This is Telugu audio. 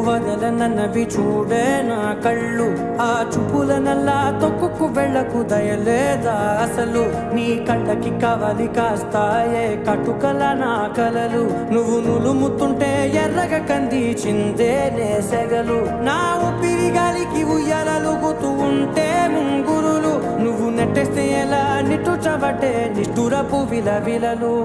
వదలనన్నవి చూడే నా కళ్ళు, ఆ చూపుల నల్లా తొక్కుకు వెళ్ళకు దయలేదా అసలు. నీ కళ్ళకి కవలి కాస్తాయే కటుకల నా కలలు, నువ్వు నులుముతుంటే ఎర్రగ కంది చిందేనే సెగలు. నా ఊపిరి గాలికి ఉయ్యాలలుగుతూ ఉంటే ముంగురులు, నువ్వు నెట్టేస్తే ఎలా నిట్టుచబట్టే నిష్ఠురపు విలవిలలు.